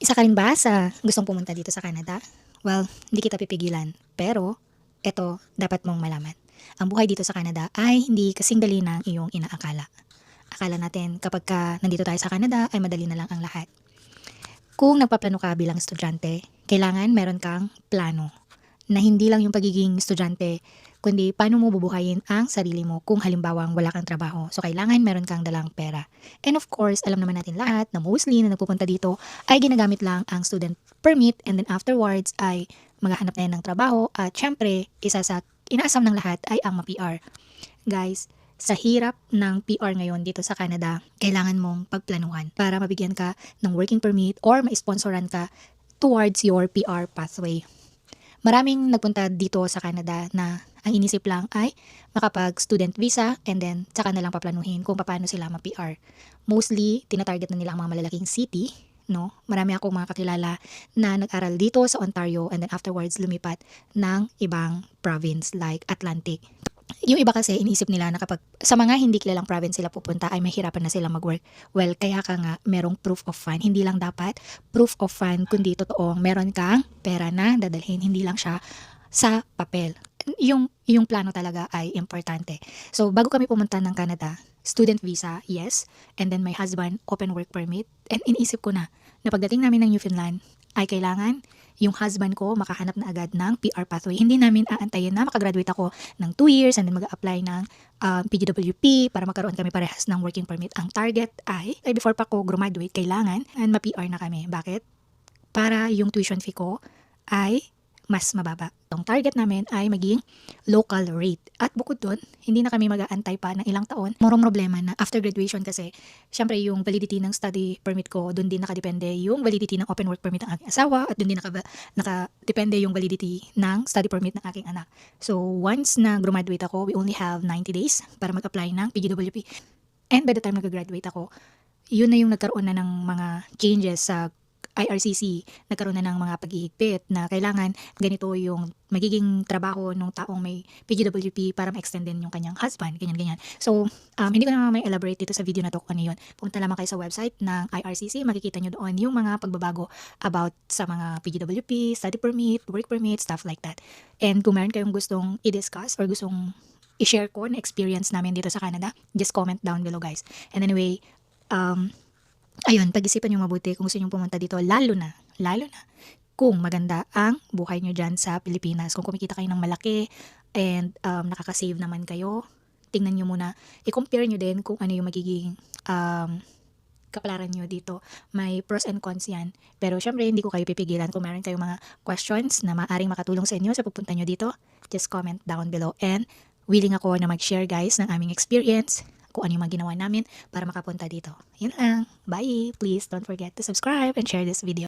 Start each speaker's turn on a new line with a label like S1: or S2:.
S1: Isa ka rin ba sa gustong pumunta dito sa Canada? Well, hindi kita pipigilan. Pero, eto, dapat mong malaman. Ang buhay dito sa Canada ay hindi kasing dali ng iyong inaakala. Akala natin kapag nandito tayo sa Canada ay madali na lang ang lahat. Kung nagpaplano ka bilang estudyante, kailangan meron kang plano na hindi lang yung pagiging estudyante, kundi paano mo bubuhayin ang sarili mo kung halimbawang wala kang trabaho. So, kailangan meron kang dalang pera. And of course, alam naman natin lahat na mostly na nagpupunta dito ay ginagamit lang ang student permit and then afterwards ay maghahanap na yan ng trabaho at syempre, isa sa inaasam ng lahat ay ang ma-PR. Guys, sa hirap ng PR ngayon dito sa Canada, kailangan mong pagplanuhan para mabigyan ka ng working permit or ma-sponsoran ka towards your PR pathway. Maraming nagpunta dito sa Canada na ang inisip lang ay makapag-student visa and then saka na lang paplanuhin kung paano sila ma-PR. Mostly, tinatarget na nila ang mga malalaking city, no? Marami akong mga kakilala na nag-aral dito sa Ontario and then afterwards lumipat ng ibang province like Atlantic. Yung iba kasi iniisip nila na kapag sa mga hindi kilalang province sila pupunta ay mahirapan na sila mag-work. Well, kaya ka nga merong proof of fund. Hindi lang dapat proof of fund kundi totoong meron kang pera na dadalhin. Hindi lang siya sa papel. Yung plano talaga ay importante. So, bago kami pumunta ng Canada, student visa, yes. And then my husband, open work permit. And iniisip ko na pagdating namin ng Newfoundland, ay kailangan yung husband ko makahanap na agad ng PR pathway. Hindi namin aantayin na makagraduate ako ng 2 years and then mag-apply ng PGWP para magkaroon kami parehas ng working permit. Ang target ay before pa ko graduate, kailangan ma-PR na kami. Bakit? Para yung tuition fee ko ay mas mababa. Ang target namin ay maging local rate. At bukod doon, hindi na kami mag-aantay pa ng ilang taon. Morong problema na after graduation kasi, syempre yung validity ng study permit ko, doon din nakadepende yung validity ng open work permit ng aking asawa at doon din nakadepende yung validity ng study permit ng aking anak. So once na graduate ako, we only have 90 days para mag-apply ng PGWP. And by the time nag-graduate ako, yun na yung nagkaroon na ng mga changes sa IRCC, nagkaroon na ng mga paghihigpit na kailangan ganito yung magiging trabaho ng taong may PGWP para ma-extend din yung kanyang husband, ganyan-ganyan. So, hindi ko na may elaborate dito sa video na to kung ano yun. Punta lamang kayo sa website ng IRCC, makikita nyo doon yung mga pagbabago about sa mga PGWP, study permit, work permit, stuff like that. And kung meron kayong gustong i-discuss or gustong i-share ko na experience namin dito sa Canada, just comment down below guys. And anyway, ayun, pag-isipan nyo mabuti kung gusto nyo pumunta dito, lalo na kung maganda ang buhay nyo dyan sa Pilipinas. Kung kumikita kayo ng malaki and nakaka-save naman kayo, tingnan nyo muna, i-compare nyo din kung ano yung magiging kapalaran nyo dito. May pros and cons yan. Pero syempre, hindi ko kayo pipigilan. Kung meron kayong mga questions na maaring makatulong sa inyo sa pupunta nyo dito, just comment down below. And willing ako na mag-share guys ng aming experience, kung ano yung mga ginawa namin para makapunta dito. Yun lang. Bye! Please don't forget to subscribe and share this video.